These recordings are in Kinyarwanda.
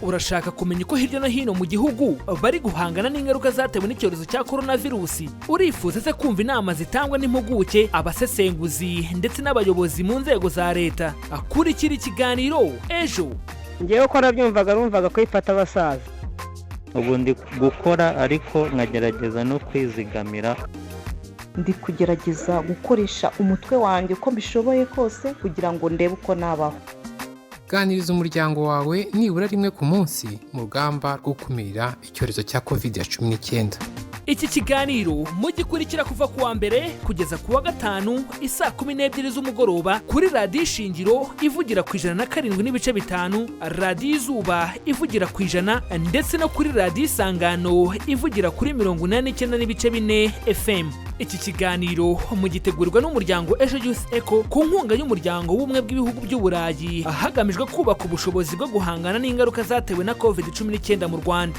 urashaka kumenya uko hirya no hino mu gihugu bari guhangana n'ingaruka zatewe n'icyorezo cya coronavirus? Urifuza se kumva inama zitangwa n'impuguke, abasesenguzi ndetse n'abayobozi mu nzego za leta? Akurikira ikiganiro Ejo. Ngewe ko numvaga kwifata abasaza. Ubu ndi gukora ariko nkagerageza no kwizigamira. Ndi kugerageza gukoresha umutwe wanjye uko bishoboye kose kugira ngo ndebe uko nabaho. Ganiriza umuryango wawe nibura rimwe ku munsi mu rugamba rwo gukumira icyorezo cya COVID-19. Iki kiganiro mugikurikira kuva kuwa mbere kugeza kuwa gatanu isaa 12 z'umugoroba kuri Radio Ishingiro ivugira ku 107.5, Radio Izuba ivugira ku 100 ndetse no kuri Radio Isangano ivugira kuri 89.4 FM. Iki kiganiro mugitegurirwa n'umuryango Ejo Youth Echo ku nkunga y'umuryango w'ubumwe bw'ibihugu by'Uburayi hagamijwe kubaka ubushobozi bwo guhangana n'ingaruka zatewe na COVID-19 mu Rwanda.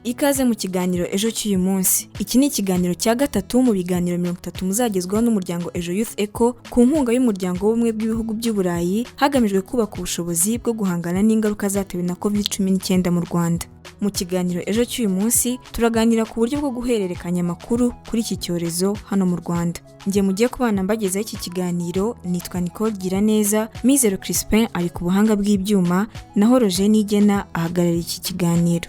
Ikaze mu kiganiro Ejo cy'uyu munsi. Iki ni ikiganiro cya gatatu mu biganiro 30 muzagezwaho n'umuryango Ejo Youth Echo ku nkunga y'umuryango w'ubumwe bw'ibihugu by'Uburayi hagamijwe kubaka ubushobozi bwo guhangana n'ingaruka zatewe na COVID-19 mu Rwanda. Mu kiganiro Ejo cy'uyu munsi turaganira ku buryo bwo guhererekanya amakuru kuri iki cyorezo hano mu Rwanda. Ngiye mugiye kubana mbagezaho iki kiganiro, nitwa Nicole Giraneza, Mizero Crispin ari ku buhanga bw'ibyuma, naho Roger Nigena ahagarariye iki kiganiro.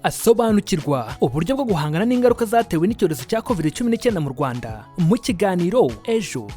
Asobanukirwa uburyo bwo guhangana n'ingaruka zatewe n'icyorezo cya COVID-19 mu Rwanda mu kiganiro Ejo.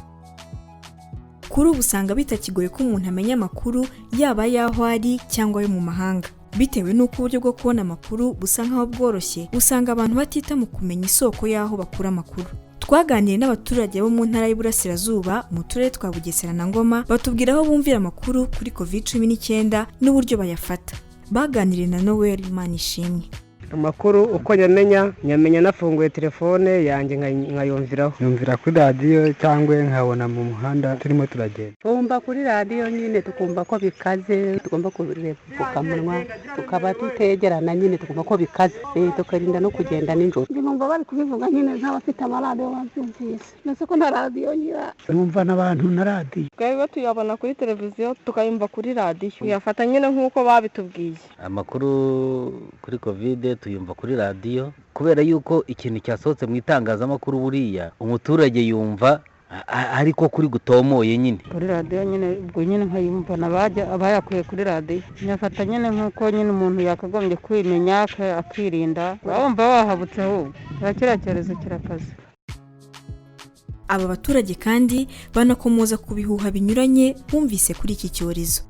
Kuri ubu usanga bitakigoye ko umuntu amenya amakuru yaba yaho ari cyangwa yo mu mahanga. Bitewe n'uko uburyo bwo kubona amakuru busa nkaho bworoshye, usanga abantu batita mu kumenya isoko yaho bakura amakuru. Twaganiriye n'abaturage bo mu ntara y'Iburasirazuba mu turere twa Bugesera na Ngoma, batubwira aho bumvira amakuru kuri COVID-19 n'uburyo bayafata. Baganiriye na Noel Manishimwe. Amakuru uko nyamenya nafunguye telefone yanjye nkayumvira kuri radio cyangwa nkabona mu muhanda turimo turagenda. Tumba kuri radio nyine tukumva ko bikaze, tugomba kurebuka munwa, tukaba tutegerana nyine tukumva ko bikaze, tukarinda no kugenda ninjoro. Ndumva bari kubivuga nyine nk'abafite amaradio babyumvise. Nese ko nta radio nyira. Numva n'abantu na radio. Twebwe tuyabona kuri televiziyo tukayumva kuri radio. Yafata nyine nk'uko babitubwiye. Amakuru kuri COVID tuyumva kuri radio kubera yuko ikintu cyasohotse mu itangazamakuru buriya umuturage yumva ariko kuri gutomoye nyine kuri radio nyine ubwo nyine nkayumva abayakuye kuri radio nyafata nyine nk'uko nyine umuntu yakagombye kwimenya akirinda bumva bahabutse ahubwo kiriya cyorezo kirakaze. Aba baturage kandi banakomoza ku bihuha binyuranye bumvise kuri iki cyorezo.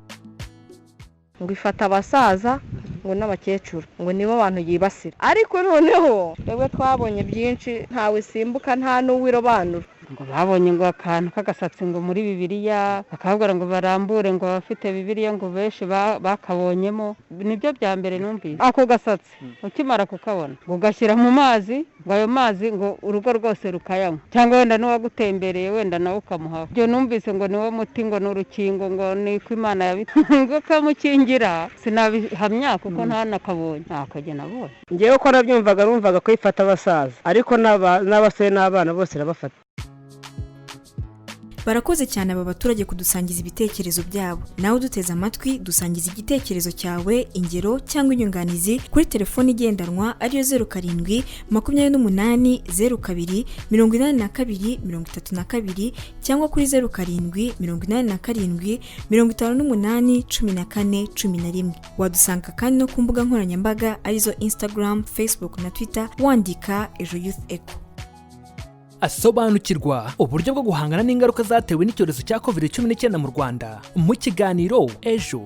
Ngo ifata abasaza ngo n'abakecuru ngo nibo abantu yibasira, ariko noneho twebwe twabonye byinshi ntawe simbuka nta n'uwirobanura. Ngo babonye ngo akantu kagasatsi ngo muri Bibiliya akavuga ngo barambure ngo bafite Bibiliya ngo benshi bakabonyemo. Nibyo bya mbere numvise ako gasatsi ukimara kukabona ngo gashyira mu mazi, ngo ayo mazi ngo urugo rwose rukayanywa cyangwa wenda n'uwagutembereye wenda nawe ukamuha. Byo numvise ngo niwo muti ngo n'urukingo ngo ni ko Imana yabitunga kamukingira. Sinabihamya kuko nta nakabonye nakaje nabonye. Ngewe ko numvaga kwifata abasaza ariko n'abasore n'abana bose rabafata. Barakoze cyane aba baturage kudusangiza ibitekerezo byabo. Nawe duteze amatwi dusangiza igitekerezo cyawe, ingero cyangwa inyunganizi kuri telefone igendanwa ariyo 07 28 02 82 32 cyangwa kuri 07 87 58 14 11. Wadusanga kandi no ku mbuga nkoranyambaga arizo Instagram, Facebook na Twitter wandika Ejo Youth Echo. Asobanukirwa uburyo bwo guhangana n'ingaruka zatewe n'icyorezo cya COVID-19 mu Rwanda mu kiganiro Ejo.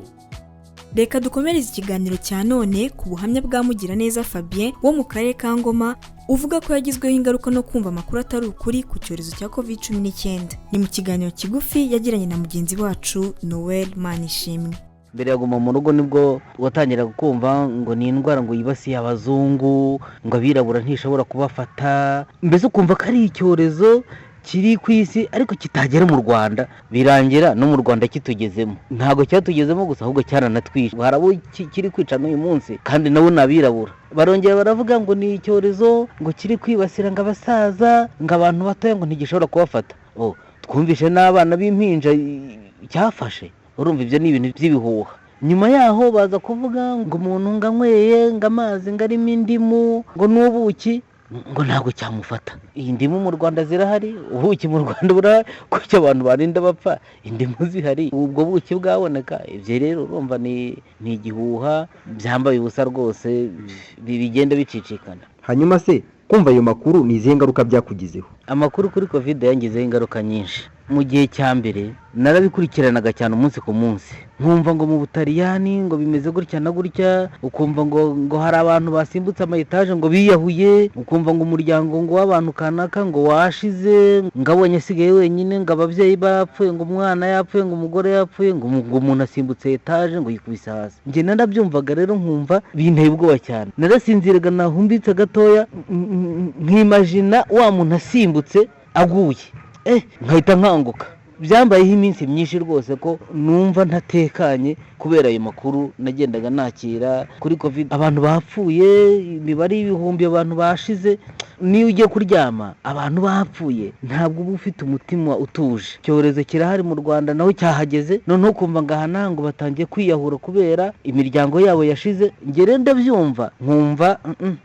Reka dukomereze ikiganiro cya none ku buhamya bwa Mugiraneza Fabien wo mu karere ka Ngoma uvuga ko yagizweho ingaruka no kumva amakuru atari ukuri ku cyorezo cya COVID-19. Ni mu kiganiro kigufi yagiranye na mugenzi wacu Noel Manishimwe. Mbere yaguma mu rugo nibwo watangira kumva ngo ni indwara ngo yibasiye abazungu, ngo abirabura ntishobora kubafata, mbese ukumva ko ari icyorezo kiri ku isi ariko kitagera mu Rwanda, birangira no mu Rwanda kitugezemo. Ntago cyatugezemo gusa ahubwo cyaranatwishe. Harabo kiri kwica n'uyu munsi kandi nabo nabirabura. Barongera baravuga ngo ni icyorezo ngo kiri kwibasira ngo abasaza, ngo abantu batoya ngo ntigishobora kubafata. twumvishe n'abana b'impinja cyafashe. Urumva ibyo ni ibintu by'ibihuha. Nyuma yaho baza kuvuga ngo umuntu nganyweye ngo amazi ngo arimo indimu ngo n'ubuki ngo ntabwo cyamufata. Iyi ndimu mu Rwanda zirahari, ubuki mu Rwanda burahari, kuko abantu barinda bapfa indimu zihari, ubwo buki bwaboneka. Ibyo rero urumva ni igihuha byambaye ubusa rwose, bigenda bicicikana. Hanyuma se kumva ayo makuru ni izihe ngaruka byakugizeho? Amakuru kuri covid yangizeho ingaruka nyinshi. Mu gihe cya mbere narabikurikiranaga cyane umunsi ku munsi, nkumva ngo mu Butaliyani ngo bimeze gutya na gutya, ukumva ngo hari abantu basimbutse amayetaje ngo biyahuye, ukumva ngo umuryango ngo w'abantu kanaka ngo washize, ngo abonye asigaye wenyine, ngo ababyeyi bapfuye, ngo umwana yapfuye, ngo umugore yapfuye, ngo umuntu asimbutse etaje ngo yikubise hasi. Njye narabyumvaga rero nkumva binteye ubwoba cyane. Narasinziraga nahumbitse gatoya nkimagina wa muntu asimbutse aguye, nkahita nkanguka. Byambayeho iminsi myinshi rwose ko numva ntatekanye kubera ayo makuru nagendaga nakira kuri covid. Abantu bapfuye, imibare y'ibihumbi abantu bashize. Niyo ugiye kuryama abantu bapfuye ntabwo uba ufite umutima utuje. Icyorezo kirahari mu Rwanda naho cyahageze, noneho kumva ngahana ngo batangiye kwiyahura kubera imiryango yabo yashize. Ngere ndabyumva nkumva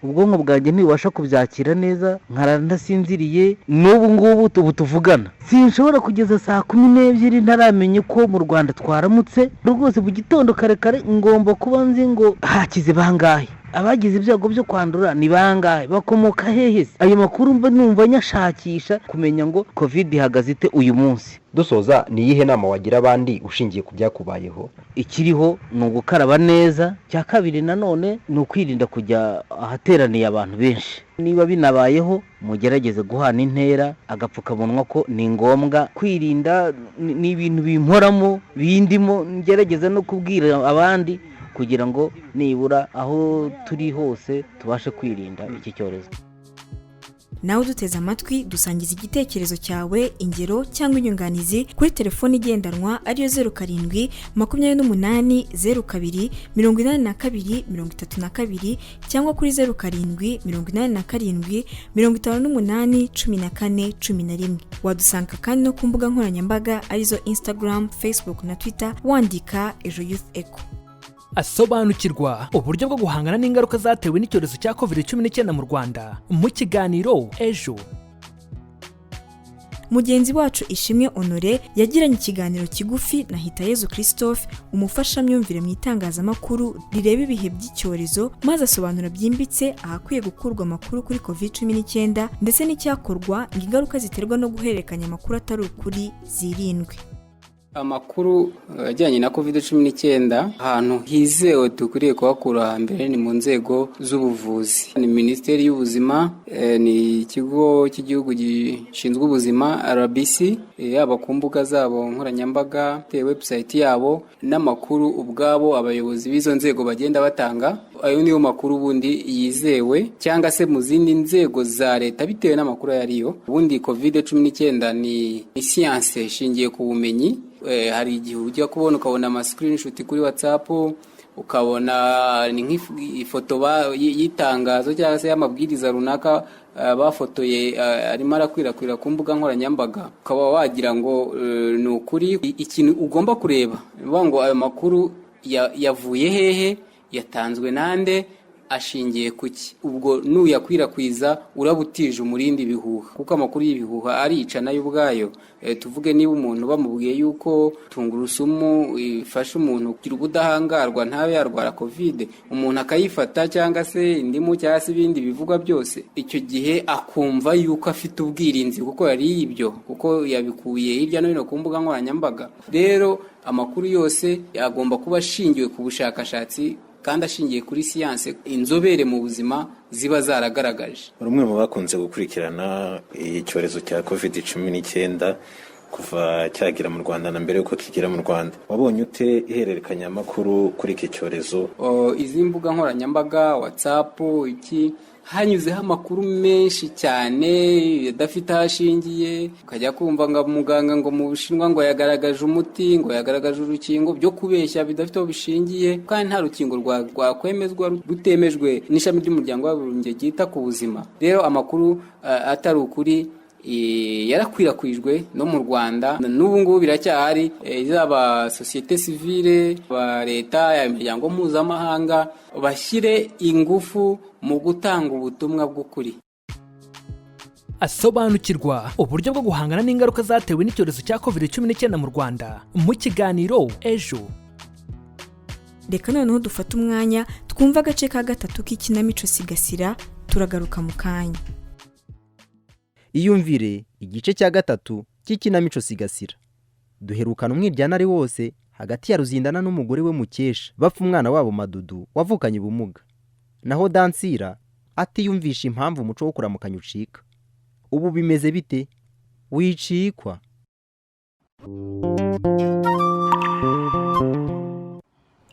ubwonko bwanjye ntibubasha kubyakira neza, nkara ndasinziriye. N'ubu ngubu ubu tuvugana sinshobora kugeza saa 12 ntaramenye ko mu Rwanda twaramutse rwose. Mu gitondo kare kare ngomba kuba nzi ngo hakize bangahe, abagize ibyago byo kwandura ni bangahe, bakomoka hehe. Ayo makuru mba numva nyashakisha kumenya ngo covid ihagaze ite uyu munsi. Dusoza, ni iyihe nama wagira abandi ushingiye ku byakubayeho? Ikiriho ni ugukaraba neza. Cya kabiri nanone ni ukwirinda kujya ahateraniye abantu benshi. Niba binabayeho mugerageze guhana intera, agapfukamunwa ko ni ngombwa. Kwirinda ni ibintu bimporamo bindimo, ngerageza no kubwira abandi kugira ngo nibura aho turi hose tubashe kwirinda iki cyorezo. Nawe uduteze amatwi, dusangiza igitekerezo cyawe, ingero cyangwa inyunganizi kuri telefoni igendanwa ariyo 07 28 02 82 32 cyangwa kuri 07 87 58 14 11. Wadusanga kandi no ku mbuga nkoranyambaga arizo Instagram, Facebook na Twitter wandika Ejo Youth Echo. Asobanukirwa uburyo bwo guhangana n'ingaruka zatewe n'icyorezo cya COVID-19 mu Rwanda mu kiganiro Ejo. Mugenzi wacu Ishimwe Honore yagiranye ikiganiro kigufi na Hitayezu Christophe, umufasha myumvire mu itangazamakuru rireba ibihe by'icyorezo, maze asobanura byimbitse ahakwiye gukurwa amakuru kuri COVID-19 ndetse n'icyakorwa ngo ingaruka ziterwa no guhererekanya amakuru atari ukuri zirindwe. Amakuru ajyanye na COVID-19 ahantu hizewe dukwiye kuhakura mbere ni mu nzego z'ubuvuzi. Ni Minisiteri y'Ubuzima, ni ikigo cy'igihugu gishinzwe ubuzima RBC, yaba ku mbuga zabo nkoranyambaga, website yabo, n'amakuru ubwabo abayobozi b'izo nzego bagenda batanga. Ayo niyo makuru bundi yizewe, cyangwa se mu zindi nzego za leta bitewe n'amakuru yariyo. Ubundi COVID-19 ni science ishingiye ku bumenyi. Hari igihe ujya kubona ukabona ama screenshot kuri WhatsApp, ukabona ni nk'ifoto yitangazo cyangwa se y'amabwiriza runaka bafotoye arimo arakwirakwira ku mbuga nkoranyambaga, ukaba wagira ngo ni ukuri. Ikintu ugomba kureba bivuga ngo ayo makuru yavuye hehe, yatanzwe nande, ashingiye kuki. Ubwo nuyakwirakwiza urabutije umurindi ibihuha, kuko amakuru y'ibihuha arica nayo ubwayo. Tuvuge niba umuntu bamubwiye yuko tungurusumu ifasha umuntu kugira ubudahangarwa ntabe yarwara covid, umuntu akayifata cyangwa se indimu cyangwa se ibindi bivugwa byose, icyo gihe akumva yuko afite ubwirinzi kuko yari ibyo, kuko yabikuye hirya no hino ku mbuga nkoranyambaga. Rero amakuru yose agomba kuba ashingiwe ku bushakashatsi kandi ashingiye kuri siyanse inzobere mu buzima ziba zaragaragaje. Rumwe mu bakunze gukurikirana icyorezo cya COVID-19 kuva cyagira mu Rwanda na mbere yuko kigera mu Rwanda, wabonye ute ihererekanya amakuru kuri iki cyorezo? Izi mbuga nkoranyambaga, WhatsApp, iki hanyuzeho amakuru menshi cyane adafite ashingiye. Ukajya kumva ngo muganga ngo mu Bushinwa ngo yagaragaje umuti, ngo yagaragaje urukingo, byo kubeshya bidafite aho bishingiye, kandi nta rukingo rwakwemezwa rutemejwe n'ishami ry'umuryango w'abibumbye ryita ku buzima. Rero amakuru atari ukuri yarakwirakwijwe no mu Rwanda, n'ubu ngubu biracyahari. Izaba sosiyete sivile, ba leta, imiryango mpuzamahanga bashyire ingufu mu gutanga ubutumwa bw'ukuri. Asobanukirwa uburyo bwo guhangana n'ingaruka zatewe n'icyorezo cya COVID-19 mu Rwanda mu kiganiro ejo. Reka noneho dufate umwanya twumva agace ka gatatu k'ikinamico Sigasira, turagaruka mu kanya. Iyumvire igice cya gatatu cy'ikinamico Sigasira. Duherukana umwiryana ari wose hagati ya Ruzindana n'umugore we Mukesha bapfa umwana wabo Madudu wavukanye ubumuga. Naho Dansira atiyumvisha impamvu umuco wo kuramukanya ucika. Ubu bimeze bite? Wicikwa.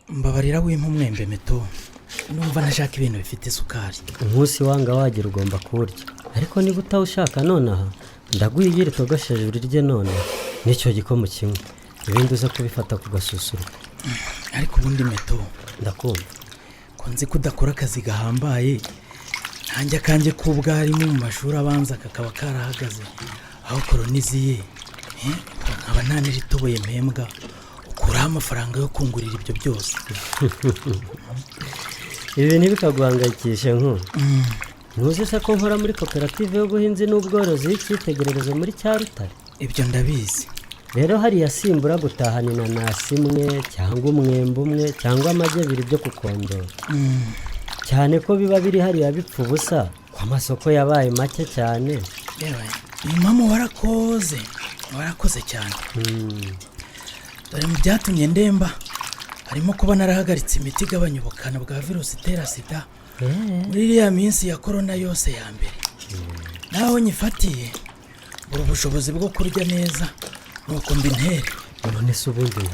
Mbabarira wimpa umwembe Meto, numva nashaka ibintu bifite isukari. Umunsi wanga wagira ugomba kurya, ariko niba utawushaka nonaha ndagwiyira togosheje urirye none nicyo gikomo kimwe, ibindi uza kubifata ku gasusuru. Ariko ubundi Meto, ndakumva ko nzi ko udakora akazi gahambaye, nanjye kanjye k'ubwarimu mu mashuri abanza kakaba karahagaze aho koroniziye, nkaba nta n'iritoboye mpembwa, ukuraho amafaranga yo kungurira ibyo byose. ibi ntibikaguhangayikishe ntuzi se ko nkora muri koperative y'ubuhinzi n'ubworozi y'icyitegererezo muri Cyarutare? Ibyo ndabizi. Rero hariya simbura gutahana inanasi imwe cyangwa umwembe umwe cyangwa amagi abiri byo kukondora, cyane ko biba biri hariya bipfa ubusa, ko amasoko yabaye make cyane. Yewe mama warakoze cyane. Dore mu byatumye ndemba harimo kuba narahagaritse imiti igabanya ubukana bwa virusi itera sida muri iriya minsi ya korona yose ya mbere. Naho nyifatiye buri ubushobozi bwo kurya neza nuko mbintere. None se ubundi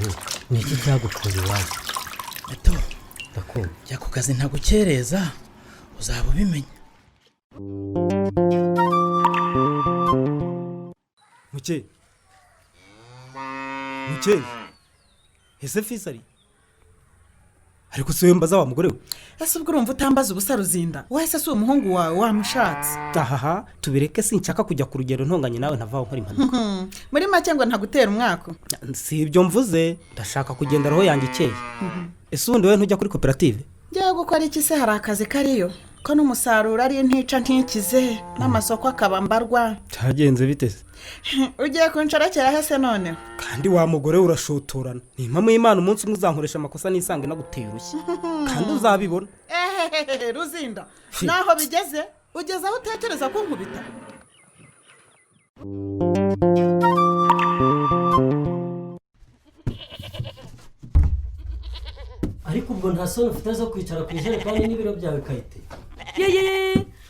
ni iki cyagukuye iwawe? Meto, jya ku kazi ntagukereza, uzaba ubimenya. Muke ese Fisari ariko si we mbaza wa mugore we? Ese ubwo urumva utambaza ubusa Ruzinda? Wahise si umuhungu wawe wamushatse? Ahaha, tubireke sinshaka kujya ku rugero ntonganye nawe ntavaho nkora impanuka. Muri make ngo ntagutera umwaka? Si ibyo mvuze, ndashaka kugenda roho yanjye ikeye. Ese ubundi we ntujya kuri koperative? Ngiye gukora iki se? Hari akazi kariyo ko n'umusaruro ari ntica ntikize n'amasoko akaba mbarwa. Cyagenze bite se? Ugiye kunsharakira hese none? Kandi wa mugore urashotorana. Ni impamo y'Imana umunsi umwe uzankoresha amakosa nisange naguteye urushyi. Kandi uzabibona. Ruzinda, naho bigeze ugeze aho utekereza ko nkubita? Ariko ubwo nta soni ufite zo kwicara ku ijerekani n'ibiro byawe Kayite?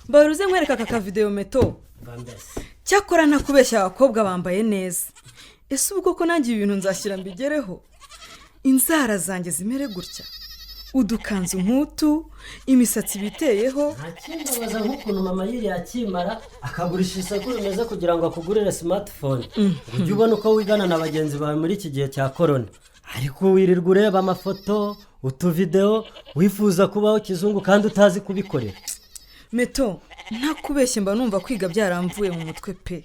Baruze nkwereka aka video Meto. Cyakora nakubeshya abakobwa bambaye neza. Ese ubwo ko nanjye ibintu nzashyira mbigereho? Inzara zanjye zimere gutya, udukanzu nk'utu, imisatsi biteyeho. Ntakimbabaza nk'ukuntu mama yiri yakimara akagurisha isoko rimeze kugira ngo akugurire smartphone. Ujye ubona uko wigana na bagenzi bawe muri iki gihe cya corona. Ariko wirirwa ureba amafoto, utuvideo, wifuza kubaho kizungu kandi utazi kubikorera. Meto, ntakubeshye mba numva kwiga byaramvuye mu mutwe pe.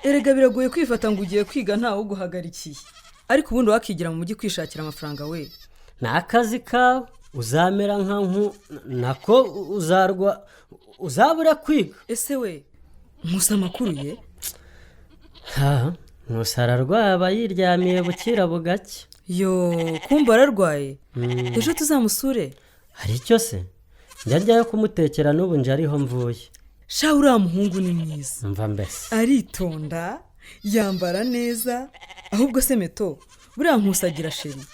Erega biragoye kwifata ngo ugiye kwiga ntawe uguhagarikiye. Ariko ubundi wakigira mu mujyi kwishakira amafaranga we. N'akazi kawe uzamera nako uzabura kwiga. Ese we musa makuru ye? Nusararwaye aba yiryamiye bukira bugake. Kumva ararwaye? Ejo tuzamusure. Hari icyo se? Njyayo kumutekera n'ubu nje ariho mvuye. Sha uriya muhungu ni mwiza. Mva mbese. Aritonda, yambara neza, ahubwo se Meto, buriya nkusagira sheri.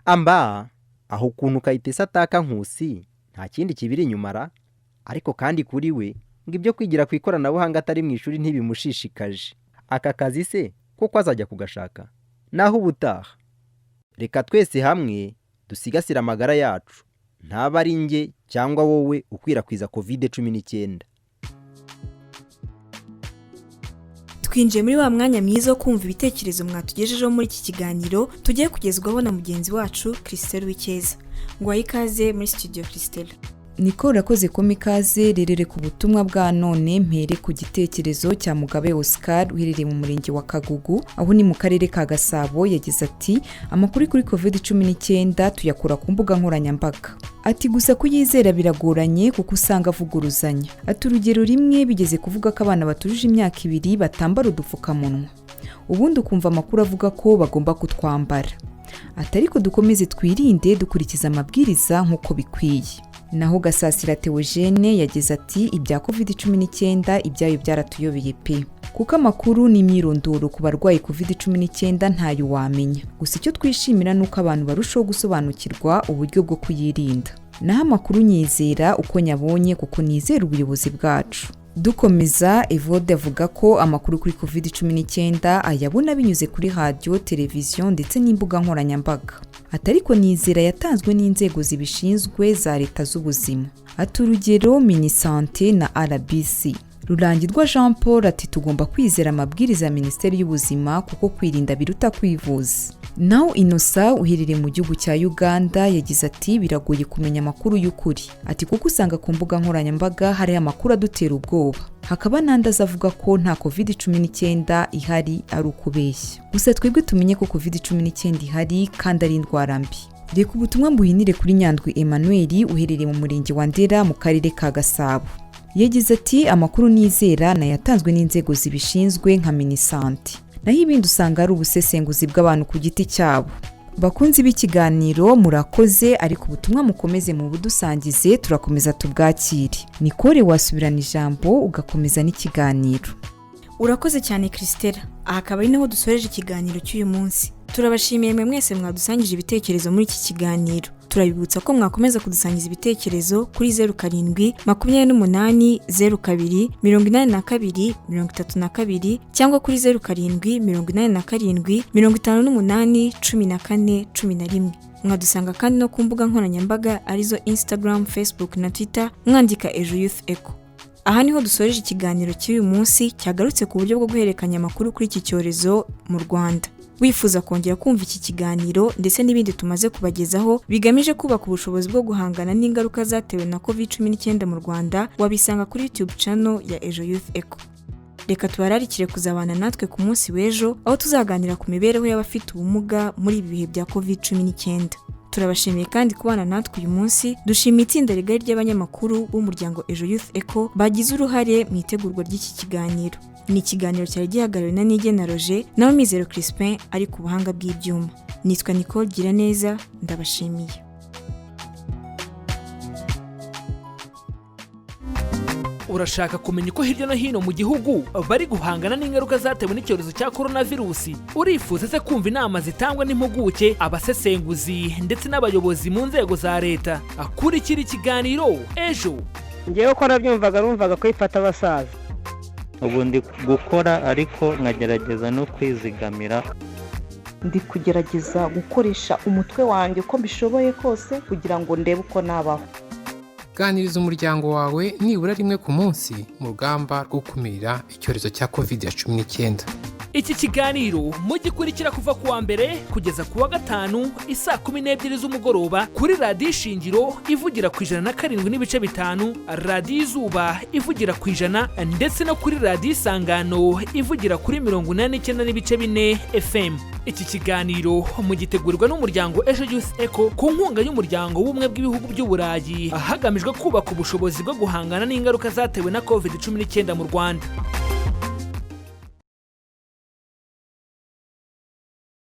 Amba, aho ukuntu Kayitesi ataka Nkusi, nta kindi kibiri inyumara, ariko kandi kuri we, ngo ibyo kwigira ku ikoranabuhanga atari mu ishuri ntibimushishikaje. Aka kazi se, kuko azajya kugashaka? Naho ubutaha. Reka twese hamwe dusigasira amagara yacu, ntaba ari nge cyangwa wowe ukwirakwiza COVID-19. Twinjiye muri wa mwanya mwiza wo kumva ibitekerezo mwatugejejeho muri iki kiganiro tugiye kugezwaho na mugenzi wacu Christelle Wikeza. Ngo ikaze muri studio Christelle. niko urakoze koma ikaze rerere ku butumwa bwa none mpere ku gitekerezo cya Mugabe Oscar uherereye mu murenge wa Kagugu aho ni mu karere ka Gasabo yagize ati amakuru kuri COVID-19 tuyakura ku mbuga nkoranyambaga ati gusa kuyizera biragoranye kuko usanga avuguruzanya ati urugero rimwe bigeze kuvuga ko abana batujuje imyaka 2 batambara udupfukamunwa ubundi ukumva amakuru avuga ko bagomba kutwambara ati ariko dukomeze twirinde dukurikiza amabwiriza nk'uko bikwiye. Naho Gasasira Theogene yagize ati ibya COVID-19 ibyayo byaratuyobeye pe kuko amakuru n'imyirondoro ku barwayi COVID-19 ntayo wamenya gusa icyo twishimira nuko abantu barushaho gusobanukirwa uburyo bwo kuyirinda naho amakuru nyizera uko nyabonye kuko nizera ubuyobozi bwacu. Dukomeza Evode avuga ko amakuru kuri COVID-19 ayabona binyuze kuri radio, televiziyo ndetse n'imbuga nkoranyambaga. Atariko nizera yatanzwe n'inzego zibishinzwe za leta z'ubuzima. Aturugero Minisante na RBC. Rurangirwa Jean Paul ati tugomba kwizera amabwiriza ya Minisiteri y'Ubuzima kuko kwirinda biruta kwivuza. Naho Innocent uherereye mu gihugu cya Uganda yagize ati biragoye kumenya amakuru y'ukuri. Ati kuko usanga ku mbuga nkoranyambaga hari amakuru adutera ubwoba. Hakaba nandaza avuga ko nta COVID-19 ihari ari ukubeshya. Gusa twebwe tumenye ko COVID-19 ihari kandi ari indwara mbi. Reka ubutumwa mbuhinire kuri Nyandwi Emmanuel uherereye mu murenge wa Ndera mu karere ka Gasabo. Yagize ati amakuru nizera na yatanzwe n'inzego zibishinzwe nka Minisante. Naho ibindi usanga ari ubusesenguzi bw'abantu ku giti cyabo. Bakunzi b'ikiganiro murakoze ariko ubutumwa mukomeze mu budusangize turakomeza tubwakire. Nicole wasubirana ijambo ugakomeza n'ikiganiro. Urakoze cyane Christella. Aha akaba ari naho dusoreje ikiganiro cy'uyu munsi. Turabashimiye mwe mwese mwadusangije ibitekerezo muri iki kiganiro. Turabibutsa ko mwakomeza kudusangiza ibitekerezo kuri 07 28 02 82 32 cyangwa kuri 07 87 58 14 11. Mwadusanga kandi no ku mbuga nkoranyambaga arizo Instagram, Facebook na Twitter mwandika Ejo Youth Echo. Aha niho dusoreje ikiganiro cy'uyu munsi cyagarutse ku buryo bwo guhererekanya amakuru kuri iki cyorezo mu Rwanda. Wifuza kongera kumva iki kiganiro ndetse n'ibindi tumaze kubagezaho bigamije kubaka ubushobozi bwo guhangana n'ingaruka zatewe na COVID-19 mu Rwanda wabisanga kuri YouTube channel ya Ejo Youth Echo. Reka tubararikire kuzabana natwe ku munsi w'ejo aho tuzaganira ku mibereho y'abafite ubumuga muri ibi bihe bya COVID-19. Turabashimiye kandi kubana natwe uyu munsi. Dushimiye itsinda rigari ry'abanyamakuru b'umuryango Ejo Youth Echo bagize uruhare mu itegurwa ry'iki kiganiro. Ni ikiganiro cyari gihagarariwe na Nigena Roger nawe Mizero Crispin ari ku buhanga bw'ibyuma. Nitwa Nicole Giraneza ndabashimiye. Urashaka kumenya uko hirya no hino mu gihugu bari guhangana n'ingaruka zatewe n'icyorezo cya coronavirus? Urifuza se kumva inama zitangwa n'impuguke, abasesenguzi ndetse n'abayobozi mu nzego za leta? Akurikira ikiganiro Ejo. Ngewe ko nabyumvaga numvaga kwifata abasaza. Ubu ndi gukora ariko nkagerageza no kwizigamira. Ndi kugerageza gukoresha umutwe wanjye uko mbishoboye kose kugira ngo ndebe uko nabaho. Ganiriza umuryango wawe nibura rimwe ku munsi mu rugamba rwo gukumira icyorezo cya COVID-19. Iki kiganiro mugikurikira kuva kuwa mbere kugeza kuwa gatanu isaa 12 z'umugoroba kuri Radio Shingiro ivugira ku 107.5, Radio Izuba ivugira ku 100 ndetse no kuri Radio Isangano ivugira kuri 89.4 FM. Iki kiganiro mugitegurirwa n'umuryango Ejo Youth Echo ku nkunga y'umuryango w'ubumwe bw'ibihugu by'Uburayi hagamijwe kubaka ubushobozi bwo guhangana n'ingaruka zatewe na COVID-19 mu Rwanda.